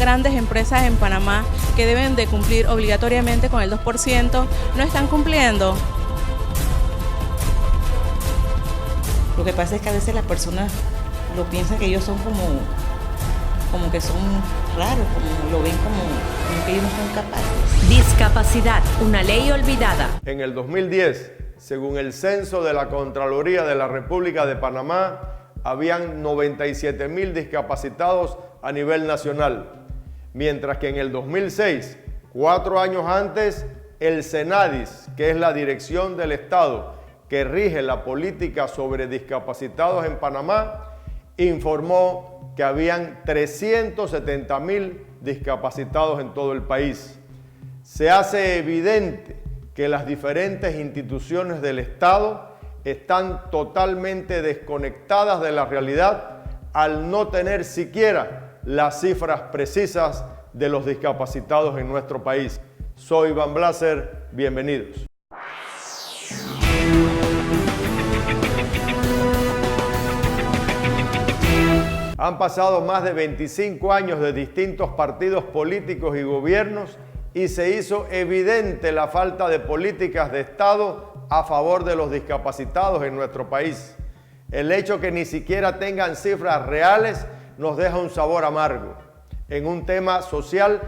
grandes empresas en Panamá que deben de cumplir obligatoriamente con el 2% no están cumpliendo? Lo que pasa es que a veces las personas lo piensan que ellos son como que son raros, como lo ven como que ellos no son capaces. Discapacidad, una ley olvidada. En el 2010, según el censo de la Contraloría de la República de Panamá, habían 97.000 discapacitados a nivel nacional, mientras que en el 2006, 4 años antes, el Senadis, que es la Dirección del Estado que rige la política sobre discapacitados en Panamá, informó que habían 370.000 discapacitados en todo el país. Se hace evidente que las diferentes instituciones del Estado están totalmente desconectadas de la realidad al no tener siquiera las cifras precisas de los discapacitados en nuestro país. Soy Iván Blaser, bienvenidos. Han pasado más de 25 años de distintos partidos políticos y gobiernos y se hizo evidente la falta de políticas de Estado a favor de los discapacitados en nuestro país. El hecho que ni siquiera tengan cifras reales nos deja un sabor amargo en un tema social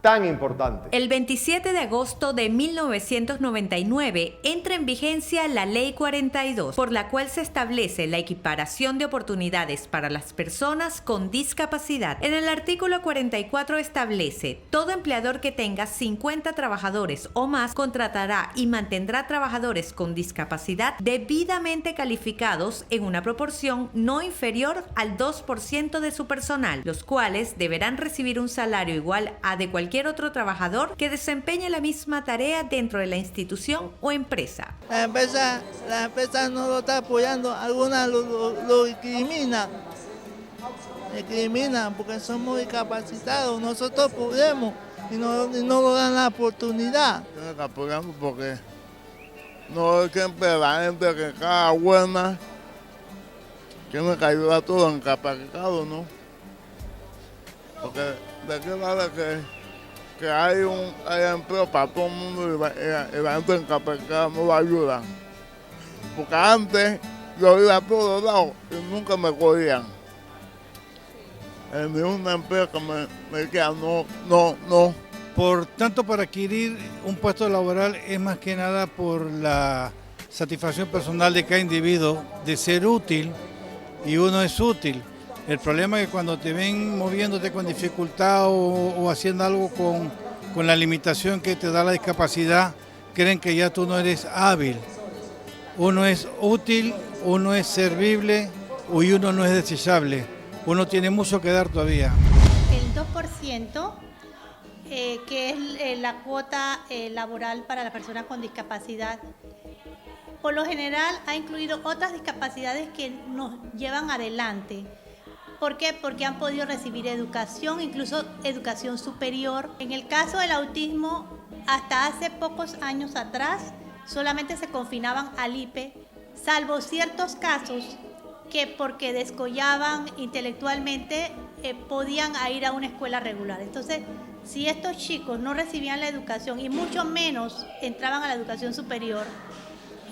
tan importante. El 27 de agosto de 1999 entra en vigencia la Ley 42, por la cual se establece la equiparación de oportunidades para las personas con discapacidad. En el artículo 44 establece: todo empleador que tenga 50 trabajadores o más contratará y mantendrá trabajadores con discapacidad debidamente calificados en una proporción no inferior al 2% de su personal, los cuales deberán recibir un salario igual a de cualquier otro trabajador que desempeñe la misma tarea dentro de la institución o empresa. La empresa no lo está apoyando, algunas lo discriminan. Discriminan porque somos discapacitados, nosotros podemos y no nos dan la oportunidad. Tienen que apoyarnos porque no es siempre la gente que cada buena tiene que ayudar a todos los discapacitados, ¿no? Porque de qué vale que hay empleo para todo el mundo y la gente discapacitada no lo ayudan. Porque antes yo iba a todos lados y nunca me cogían. En ninguna empresa me decía no. Por tanto, para adquirir un puesto laboral es más que nada por la satisfacción personal de cada individuo de ser útil, y uno es útil. El problema es que cuando te ven moviéndote con dificultad o haciendo algo con la limitación que te da la discapacidad, creen que ya tú no eres hábil. Uno es útil, uno es servible y uno no es desechable. Uno tiene mucho que dar todavía. El 2%, que es la cuota laboral para las personas con discapacidad, por lo general ha incluido otras discapacidades que nos llevan adelante. ¿Por qué? Porque han podido recibir educación, incluso educación superior. En el caso del autismo, hasta hace pocos años atrás, solamente se confinaban al IPE, salvo ciertos casos que porque descollaban intelectualmente podían ir a una escuela regular. Entonces, si estos chicos no recibían la educación y mucho menos entraban a la educación superior,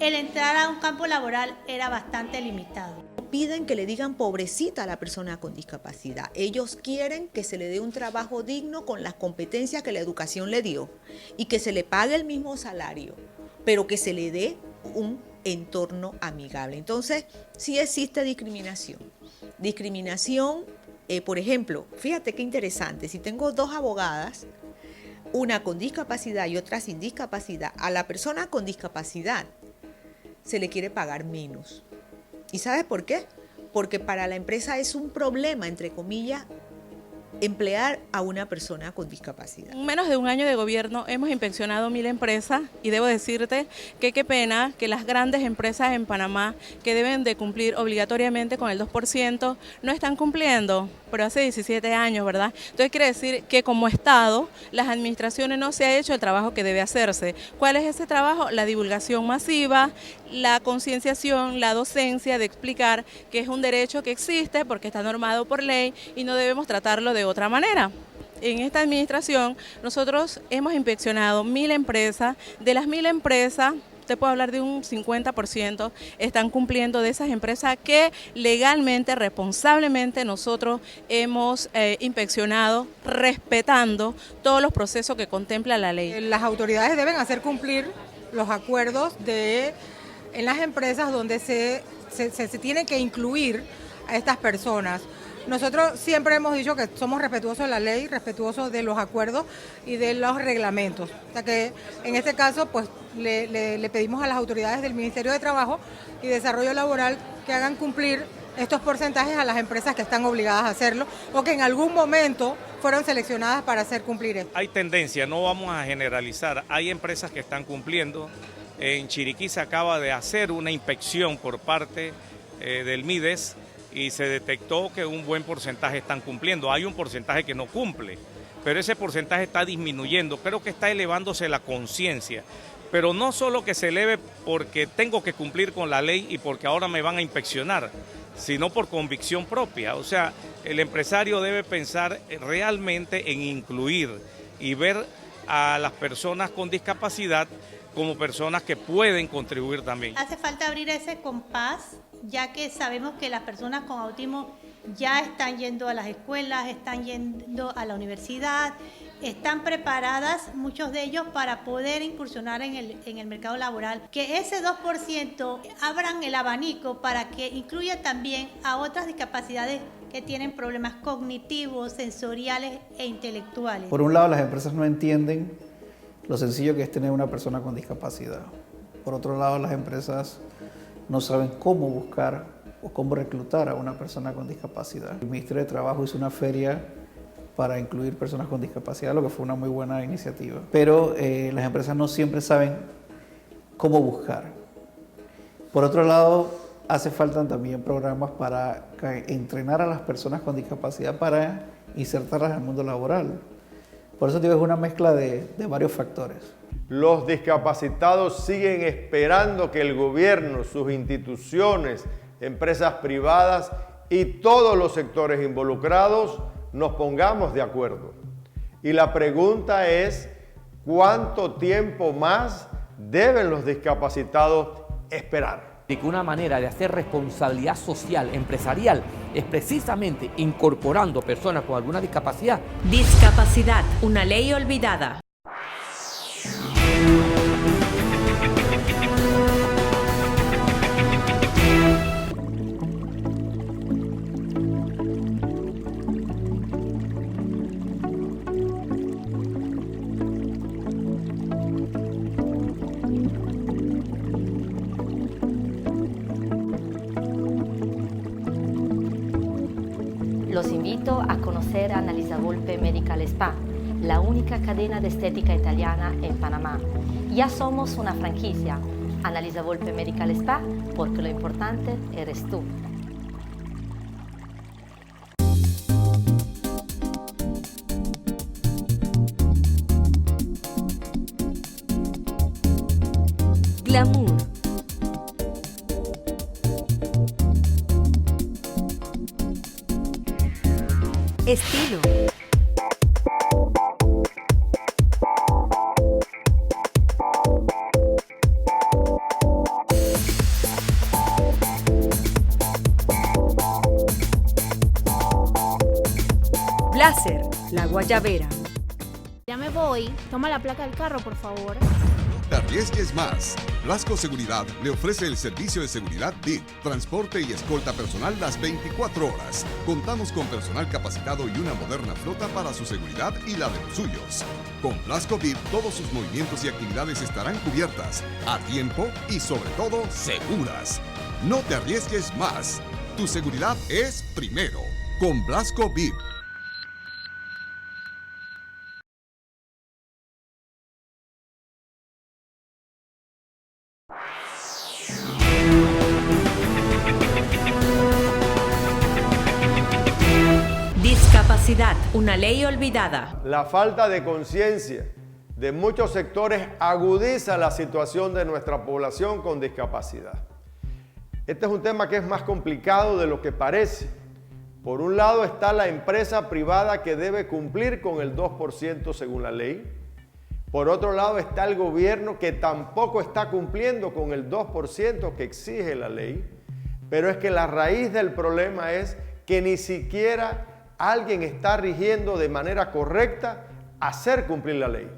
el entrar a un campo laboral era bastante limitado. Piden que le digan pobrecita a la persona con discapacidad. Ellos quieren que se le dé un trabajo digno con las competencias que la educación le dio y que se le pague el mismo salario, pero que se le dé un entorno amigable. Entonces, sí existe discriminación. Discriminación, por ejemplo, fíjate qué interesante, si tengo dos abogadas, una con discapacidad y otra sin discapacidad, a la persona con discapacidad se le quiere pagar menos. ¿Y sabes por qué? Porque para la empresa es un problema, entre comillas, emplear a una persona con discapacidad. En menos de un año de gobierno hemos inspeccionado 1000 empresas y debo decirte que qué pena que las grandes empresas en Panamá que deben de cumplir obligatoriamente con el 2% no están cumpliendo, pero hace 17 años, ¿verdad? Entonces quiere decir que como Estado, las administraciones no se ha hecho el trabajo que debe hacerse. ¿Cuál es ese trabajo? La divulgación masiva, la concienciación, la docencia de explicar que es un derecho que existe porque está normado por ley y no debemos tratarlo de otra manera. en esta administración nosotros hemos inspeccionado 1000 empresas. De las 1000 empresas, te puedo hablar de un 50% están cumpliendo, de esas empresas que legalmente, responsablemente nosotros hemos inspeccionado, respetando todos los procesos que contempla la ley. Las autoridades deben hacer cumplir los acuerdos en las empresas donde se tiene que incluir a estas personas. Nosotros siempre hemos dicho que somos respetuosos de la ley, respetuosos de los acuerdos y de los reglamentos. O sea que en este caso pues le pedimos a las autoridades del Ministerio de Trabajo y Desarrollo Laboral que hagan cumplir estos porcentajes a las empresas que están obligadas a hacerlo o que en algún momento fueron seleccionadas para hacer cumplir esto. Hay tendencia, no vamos a generalizar, hay empresas que están cumpliendo. En Chiriquí se acaba de hacer una inspección por parte del MIDES y se detectó que un buen porcentaje están cumpliendo. Hay un porcentaje que no cumple, pero ese porcentaje está disminuyendo. Creo que está elevándose la conciencia, pero no solo que se eleve porque tengo que cumplir con la ley y porque ahora me van a inspeccionar, sino por convicción propia. O sea, el empresario debe pensar realmente en incluir y ver a las personas con discapacidad como personas que pueden contribuir también. Hace falta abrir ese compás, ya que sabemos que las personas con autismo ya están yendo a las escuelas, están yendo a la universidad, están preparadas, muchos de ellos, para poder incursionar en el mercado laboral. Que ese 2% abran el abanico para que incluya también a otras discapacidades que tienen problemas cognitivos, sensoriales e intelectuales. Por un lado, las empresas no entienden lo sencillo que es tener una persona con discapacidad. Por otro lado, las empresas no saben cómo buscar o cómo reclutar a una persona con discapacidad. El Ministerio de Trabajo hizo una feria para incluir personas con discapacidad, lo que fue una muy buena iniciativa. Pero las empresas no siempre saben cómo buscar. Por otro lado, hace falta también programas para entrenar a las personas con discapacidad para insertarlas al mundo laboral. Por eso digo, es una mezcla de varios factores. Los discapacitados siguen esperando que el gobierno, sus instituciones, empresas privadas y todos los sectores involucrados nos pongamos de acuerdo. Y la pregunta es, ¿cuánto tiempo más deben los discapacitados esperar? De que una manera de hacer responsabilidad social, empresarial, es precisamente incorporando personas con alguna discapacidad. Discapacidad, una ley olvidada. Los invito a conocer a Annalisa Volpe Medical Spa, la única cadena de estética italiana en Panamá. Ya somos una franquicia, Annalisa Volpe Medical Spa, porque lo importante eres tú. Glamour. Estilo. Blazer, la guayabera. Ya me voy. Toma la placa del carro, por favor. No te arriesgues más. Blasco Seguridad le ofrece el servicio de seguridad VIP, transporte y escolta personal las 24 horas. Contamos con personal capacitado y una moderna flota para su seguridad y la de los suyos. Con Blasco VIP, todos sus movimientos y actividades estarán cubiertas, a tiempo y sobre todo seguras. No te arriesgues más. Tu seguridad es primero. Con Blasco VIP. Discapacidad, una ley olvidada. La falta de conciencia de muchos sectores agudiza la situación de nuestra población con discapacidad. Este es un tema que es más complicado de lo que parece, Por un lado está la empresa privada que debe cumplir con el 2% según la ley. Por otro lado está el gobierno que tampoco está cumpliendo con el 2% que exige la ley. Pero es que la raíz del problema es que ni siquiera alguien está rigiendo de manera correcta hacer cumplir la ley.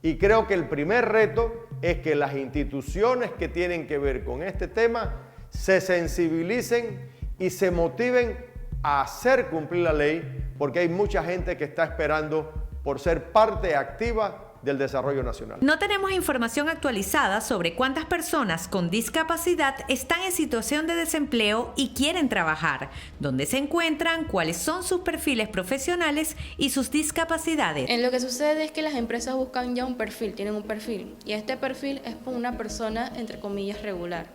Y creo que el primer reto es que las instituciones que tienen que ver con este tema se sensibilicen y se motiven a hacer cumplir la ley, porque hay mucha gente que está esperando por ser parte activa del desarrollo nacional. No tenemos información actualizada sobre cuántas personas con discapacidad están en situación de desempleo y quieren trabajar, dónde se encuentran, cuáles son sus perfiles profesionales y sus discapacidades. En lo que sucede es que las empresas buscan ya un perfil, tienen un perfil, y este perfil es por una persona, entre comillas, regular.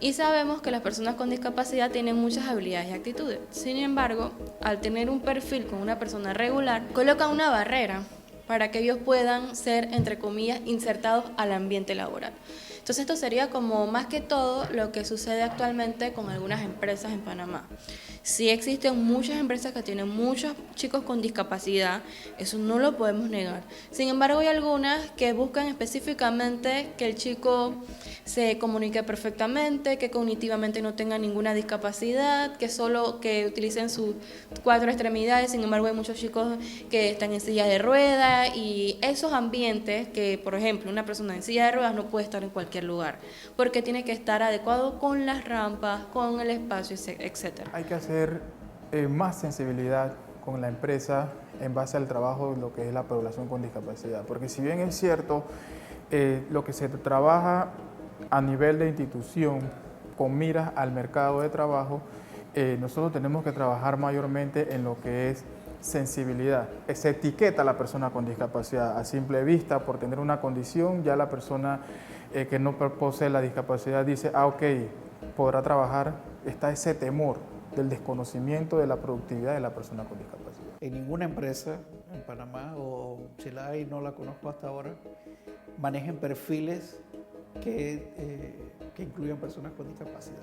Y sabemos que las personas con discapacidad tienen muchas habilidades y actitudes. Sin embargo, al tener un perfil con una persona regular, colocan una barrera para que ellos puedan ser, entre comillas, insertados al ambiente laboral. Entonces esto sería como más que todo lo que sucede actualmente con algunas empresas en Panamá. Sí existen muchas empresas que tienen muchos chicos con discapacidad, eso no lo podemos negar. Sin embargo, hay algunas que buscan específicamente que el chico se comunique perfectamente, que cognitivamente no tenga ninguna discapacidad, que solo que utilicen sus 4 extremidades. Sin embargo, hay muchos chicos que están en silla de ruedas y esos ambientes que, por ejemplo, una persona en silla de ruedas no puede estar en cualquier lugar porque tiene que estar adecuado con las rampas, con el espacio, etc. Hay que hacer más sensibilidad con la empresa en base al trabajo de lo que es la población con discapacidad, porque si bien es cierto lo que se trabaja a nivel de institución con miras al mercado de trabajo, nosotros tenemos que trabajar mayormente en lo que es sensibilidad. Se etiqueta a la persona con discapacidad a simple vista por tener una condición, ya la persona que no posee la discapacidad dice, ok, podrá trabajar, está ese temor del desconocimiento de la productividad de la persona con discapacidad. En ninguna empresa en Panamá, o si la hay, no la conozco hasta ahora, manejen perfiles que incluyan personas con discapacidad.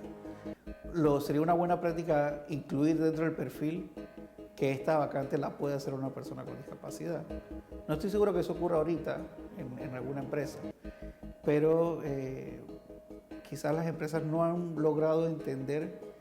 Sería una buena práctica incluir dentro del perfil que esta vacante la puede hacer una persona con discapacidad. No estoy seguro que eso ocurra ahorita en alguna empresa, pero quizás las empresas no han logrado entender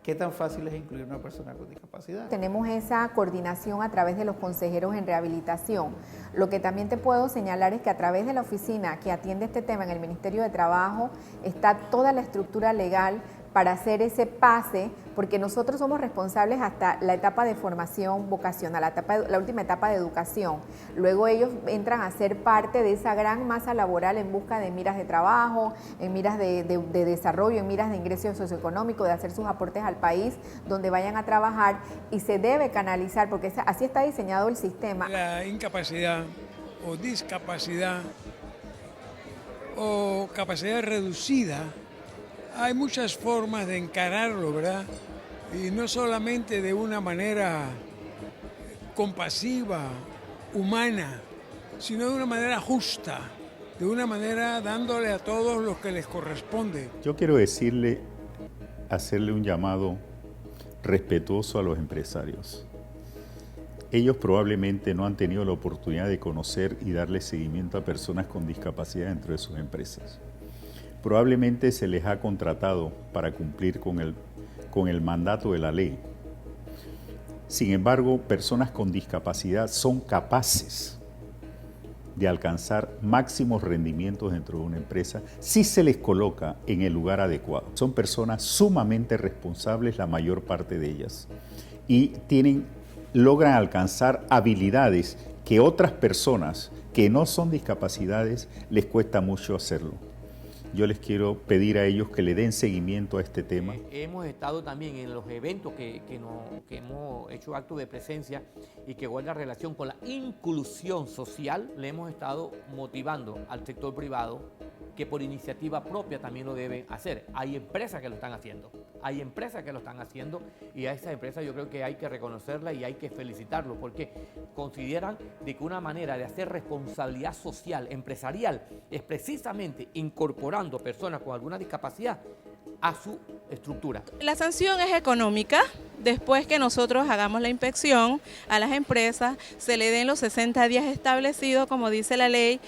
¿qué tan fácil es incluir una persona con discapacidad? Tenemos esa coordinación a través de los consejeros en rehabilitación. Lo que también te puedo señalar es que a través de la oficina que atiende este tema en el Ministerio de Trabajo está toda la estructura legal para hacer ese pase, porque nosotros somos responsables hasta la etapa de formación vocacional, la última etapa de educación. Luego ellos entran a ser parte de esa gran masa laboral en busca de miras de trabajo, en miras de desarrollo, en miras de ingreso socioeconómico, de hacer sus aportes al país donde vayan a trabajar, y se debe canalizar, porque así está diseñado el sistema. La incapacidad o discapacidad o capacidad reducida, hay muchas formas de encararlo, ¿verdad? Y no solamente de una manera compasiva, humana, sino de una manera justa, de una manera dándole a todos lo que les corresponde. Yo quiero hacerle un llamado respetuoso a los empresarios. Ellos probablemente no han tenido la oportunidad de conocer y darle seguimiento a personas con discapacidad dentro de sus empresas. Probablemente se les ha contratado para cumplir con el mandato de la ley. Sin embargo, personas con discapacidad son capaces de alcanzar máximos rendimientos dentro de una empresa si se les coloca en el lugar adecuado. Son personas sumamente responsables, la mayor parte de ellas, y logran alcanzar habilidades que otras personas que no son discapacidades les cuesta mucho hacerlo. Yo les quiero pedir a ellos que le den seguimiento a este tema. Hemos estado también en los eventos que hemos hecho acto de presencia y que guarda relación con la inclusión social. Le hemos estado motivando al sector privado que por iniciativa propia también lo deben hacer. Hay empresas que lo están haciendo. Y a esas empresas yo creo que hay que reconocerlas y hay que felicitarlos porque consideran de que una manera de hacer responsabilidad social, empresarial, es precisamente incorporando personas con alguna discapacidad a su estructura. La sanción es económica. Después que nosotros hagamos la inspección a las empresas, se le den los 60 días establecidos, como dice la ley,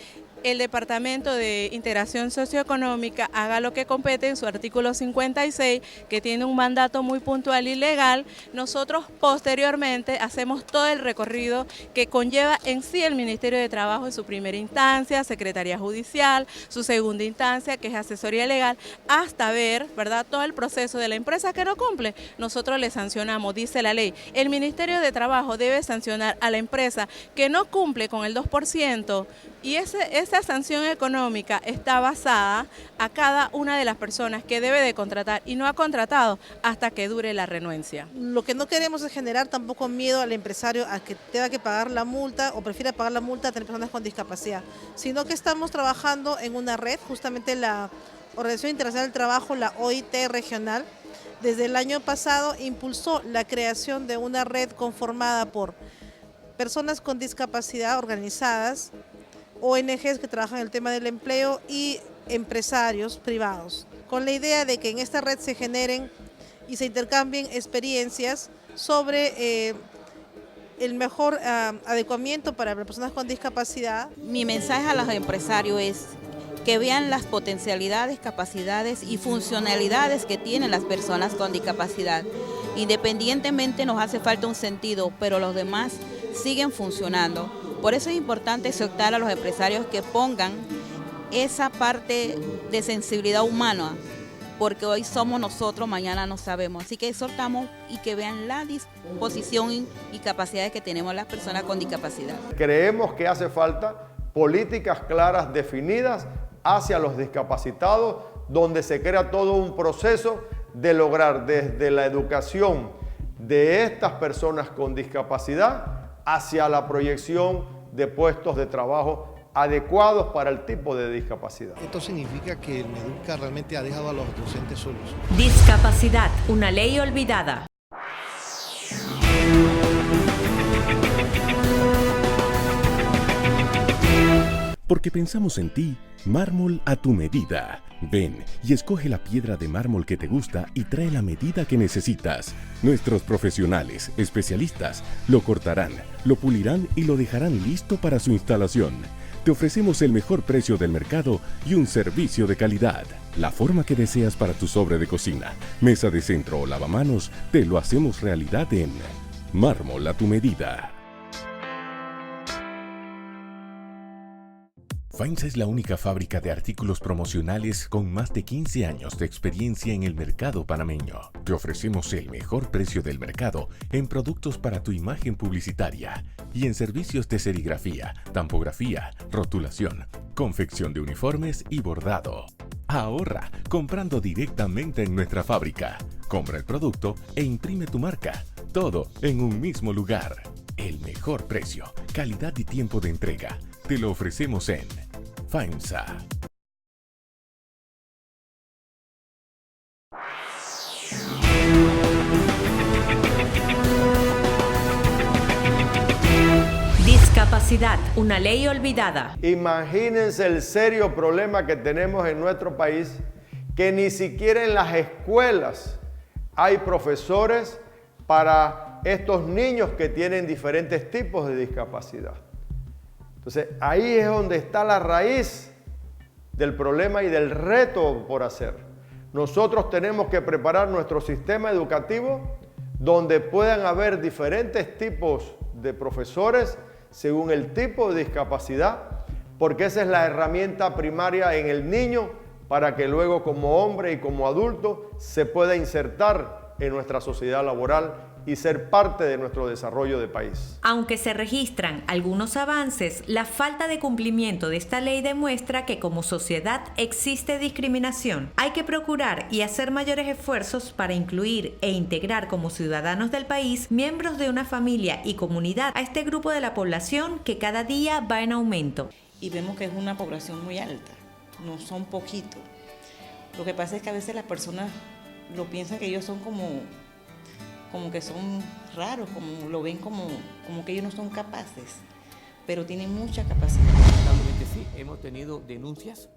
el Departamento de Integración Socioeconómica haga lo que compete en su artículo 56, que tiene un mandato muy puntual y legal. Nosotros posteriormente hacemos todo el recorrido que conlleva en sí el Ministerio de Trabajo en su primera instancia, Secretaría Judicial, su segunda instancia, que es asesoría legal, hasta ver, ¿verdad?, todo el proceso de la empresa que no cumple. Nosotros le sancionamos, dice la ley. El Ministerio de Trabajo debe sancionar a la empresa que no cumple con el 2%, y esa sanción económica está basada a cada una de las personas que debe de contratar y no ha contratado hasta que dure la renuencia. Lo que no queremos es generar tampoco miedo al empresario a que tenga que pagar la multa o prefiera pagar la multa a tener personas con discapacidad, sino que estamos trabajando en una red, justamente la Organización Internacional del Trabajo, la OIT regional, desde el año pasado impulsó la creación de una red conformada por personas con discapacidad organizadas, ONGs que trabajan el tema del empleo y empresarios privados, con la idea de que en esta red se generen y se intercambien experiencias sobre el mejor adecuamiento para las personas con discapacidad. Mi mensaje a los empresarios es que vean las potencialidades, capacidades y funcionalidades que tienen las personas con discapacidad. Independientemente nos hace falta un sentido, pero los demás siguen funcionando. Por eso es importante exhortar a los empresarios que pongan esa parte de sensibilidad humana, porque hoy somos nosotros, mañana no sabemos. Así que exhortamos y que vean la disposición y capacidades que tenemos las personas con discapacidad. Creemos que hace falta políticas claras, definidas hacia los discapacitados, donde se crea todo un proceso de lograr desde la educación de estas personas con discapacidad hacia la proyección de puestos de trabajo adecuados para el tipo de discapacidad. Esto significa que el Meduca realmente ha dejado a los docentes solos. Discapacidad, una ley olvidada. Porque pensamos en ti, mármol a tu medida. Ven y escoge la piedra de mármol que te gusta y trae la medida que necesitas. Nuestros profesionales, especialistas, lo cortarán, lo pulirán y lo dejarán listo para su instalación. Te ofrecemos el mejor precio del mercado y un servicio de calidad. La forma que deseas para tu sobre de cocina, mesa de centro o lavamanos, te lo hacemos realidad en Mármol a tu medida. FAIMSA es la única fábrica de artículos promocionales con más de 15 años de experiencia en el mercado panameño. Te ofrecemos el mejor precio del mercado en productos para tu imagen publicitaria y en servicios de serigrafía, tampografía, rotulación, confección de uniformes y bordado. Ahorra comprando directamente en nuestra fábrica. Compra el producto e imprime tu marca. Todo en un mismo lugar. El mejor precio, calidad y tiempo de entrega. Te lo ofrecemos en FAIMSA. Discapacidad, una ley olvidada. Imagínense el serio problema que tenemos en nuestro país, que ni siquiera en las escuelas hay profesores para estos niños que tienen diferentes tipos de discapacidad. Entonces, ahí es donde está la raíz del problema y del reto por hacer. Nosotros tenemos que preparar nuestro sistema educativo donde puedan haber diferentes tipos de profesores según el tipo de discapacidad, porque esa es la herramienta primaria en el niño para que luego como hombre y como adulto se pueda insertar en nuestra sociedad laboral y ser parte de nuestro desarrollo de país. Aunque se registran algunos avances, la falta de cumplimiento de esta ley demuestra que como sociedad existe discriminación. Hay que procurar y hacer mayores esfuerzos para incluir e integrar como ciudadanos del país miembros de una familia y comunidad a este grupo de la población que cada día va en aumento. Y vemos que es una población muy alta, no son poquitos. Lo que pasa es que a veces las personas lo piensan que ellos son como que son raros, como lo ven como que ellos no son capaces, pero tienen mucha capacidad. Lamentablemente sí, hemos tenido denuncias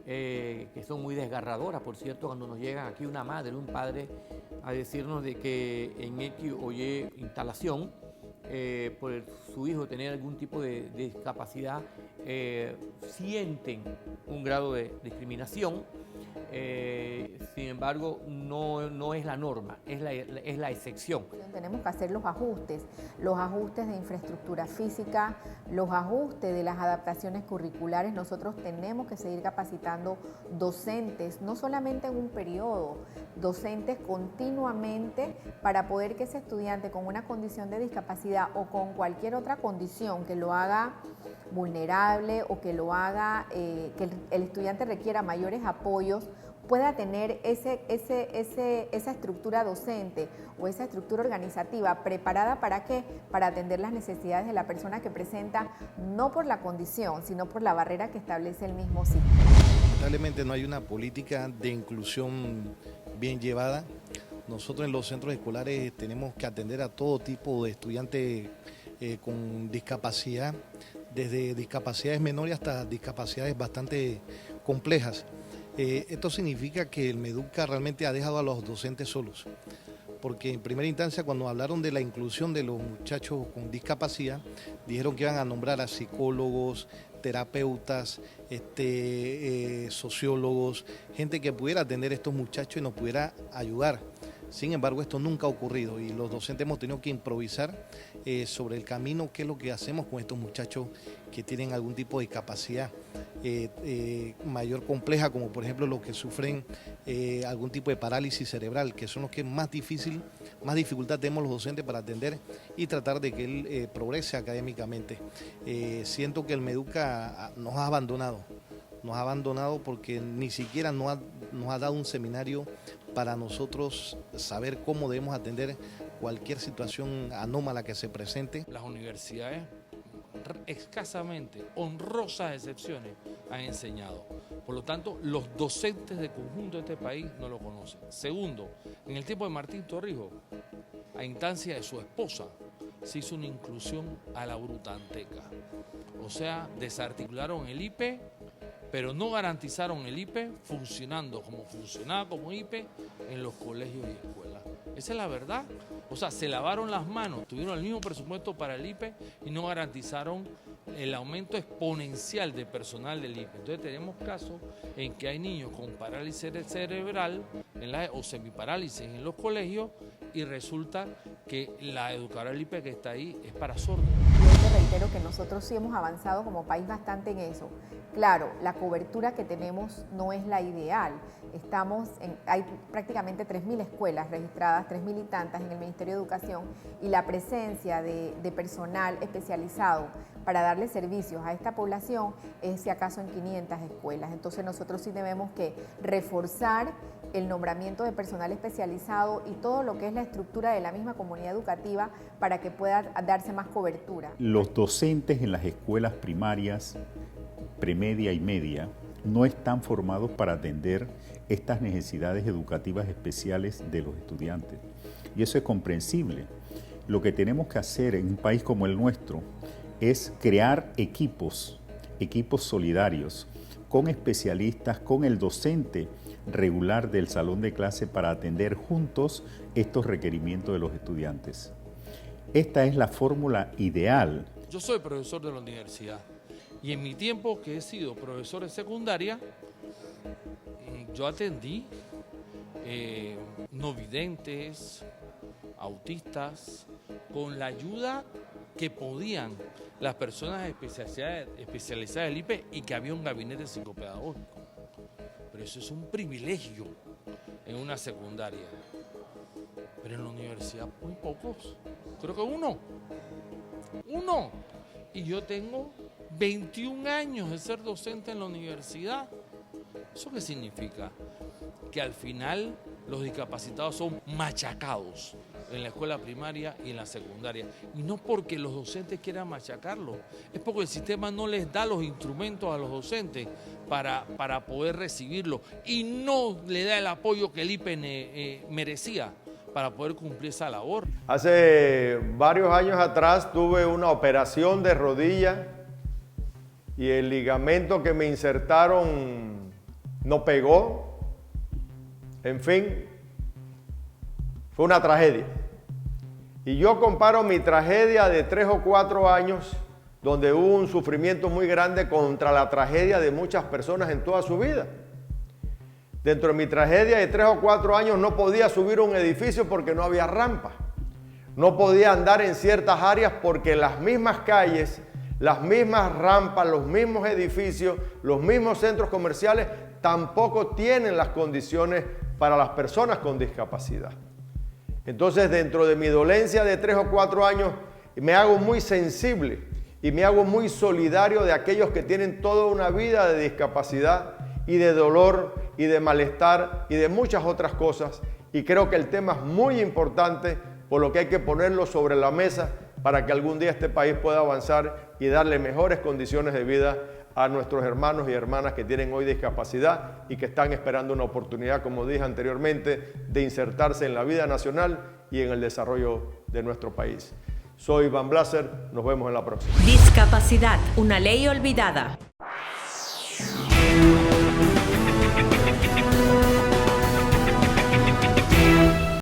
que son muy desgarradoras, por cierto, cuando nos llegan aquí una madre, un padre, a decirnos de que en X o Y instalación, por su hijo tener algún tipo de discapacidad, sienten un grado de discriminación. Sin embargo, no es la norma, es la excepción. Tenemos que hacer los ajustes de infraestructura física, los ajustes de las adaptaciones curriculares. Nosotros tenemos que seguir capacitando docentes, no solamente en un periodo, docentes continuamente, para poder que ese estudiante con una condición de discapacidad o con cualquier otra condición que lo haga vulnerable o que lo haga, que el estudiante requiera mayores apoyos, pueda tener esa estructura docente o esa estructura organizativa preparada ¿para qué? Para atender las necesidades de la persona que presenta, no por la condición, sino por la barrera que establece el mismo ciclo. Lamentablemente no hay una política de inclusión bien llevada. Nosotros en los centros escolares tenemos que atender a todo tipo de estudiantes con discapacidad, desde discapacidades menores hasta discapacidades bastante complejas. Esto significa que el Meduca realmente ha dejado a los docentes solos, porque en primera instancia cuando hablaron de la inclusión de los muchachos con discapacidad, dijeron que iban a nombrar a psicólogos, terapeutas, sociólogos, gente que pudiera atender a estos muchachos y nos pudiera ayudar. Sin embargo, esto nunca ha ocurrido y los docentes hemos tenido que improvisar sobre el camino, qué es lo que hacemos con estos muchachos que tienen algún tipo de discapacidad mayor compleja, como por ejemplo los que sufren algún tipo de parálisis cerebral, que son los que más dificultad tenemos los docentes para atender y tratar de que él progrese académicamente. Siento que el Meduca nos ha abandonado porque ni siquiera nos ha dado un seminario para nosotros saber cómo debemos atender cualquier situación anómala que se presente. Las universidades, escasamente, honrosas excepciones, han enseñado. Por lo tanto, los docentes de conjunto de este país no lo conocen. Segundo, en el tiempo de Martín Torrijos, a instancia de su esposa, se hizo una inclusión a la brutanteca. O sea, desarticularon el IPE, pero no garantizaron el IPE funcionando como funcionaba como IPE en los colegios y escuelas. Esa es la verdad. O sea, se lavaron las manos, tuvieron el mismo presupuesto para el IPE y no garantizaron el aumento exponencial de personal del IPE. Entonces tenemos casos en que hay niños con parálisis cerebral o semiparálisis en los colegios y resulta que la educadora del IPE que está ahí es para sordos. Yo te reitero que nosotros sí hemos avanzado como país bastante en eso. Claro, la cobertura que tenemos no es la ideal. Hay prácticamente 3.000 escuelas registradas, 3.000 y tantas en el Ministerio de Educación, y la presencia de personal especializado para darle servicios a esta población es si acaso en 500 escuelas. Entonces nosotros sí debemos que reforzar el nombramiento de personal especializado y todo lo que es la estructura de la misma comunidad educativa para que pueda darse más cobertura. Los docentes en las escuelas primarias, premedia y media, no están formados para atender estas necesidades educativas especiales de los estudiantes. Y eso es comprensible. Lo que tenemos que hacer en un país como el nuestro es crear equipos solidarios, con especialistas, con el docente regular del salón de clase para atender juntos estos requerimientos de los estudiantes. Esta es la fórmula ideal. Yo soy profesor de la universidad y en mi tiempo que he sido profesor de secundaria, yo atendí no videntes, autistas, con la ayuda que podían las personas especializadas del IPE y que había un gabinete psicopedagógico. Pero eso es un privilegio en una secundaria. Pero en la universidad muy pocos. Creo que uno. Y yo tengo 21 años de ser docente en la universidad. ¿Eso qué significa? Que al final los discapacitados son machacados en la escuela primaria y en la secundaria. Y no porque los docentes quieran machacarlos, es porque el sistema no les da los instrumentos a los docentes para poder recibirlo y no le da el apoyo que el IPE merecía para poder cumplir esa labor. Hace varios años atrás tuve una operación de rodilla y el ligamento que me insertaron no pegó, en fin, fue una tragedia. Y yo comparo mi tragedia de 3 o 4 años, donde hubo un sufrimiento muy grande, contra la tragedia de muchas personas en toda su vida. Dentro de mi tragedia de 3 o 4 años no podía subir un edificio porque no había rampa. No podía andar en ciertas áreas porque las mismas calles, las mismas rampas, los mismos edificios, los mismos centros comerciales tampoco tienen las condiciones para las personas con discapacidad. Entonces, dentro de mi dolencia de 3 o 4 años, me hago muy sensible y me hago muy solidario de aquellos que tienen toda una vida de discapacidad y de dolor y de malestar y de muchas otras cosas. Y creo que el tema es muy importante, por lo que hay que ponerlo sobre la mesa para que algún día este país pueda avanzar y darle mejores condiciones de vida a nuestros hermanos y hermanas que tienen hoy discapacidad y que están esperando una oportunidad, como dije anteriormente, de insertarse en la vida nacional y en el desarrollo de nuestro país. Soy Van Blaser, nos vemos en la próxima. Discapacidad, una ley olvidada.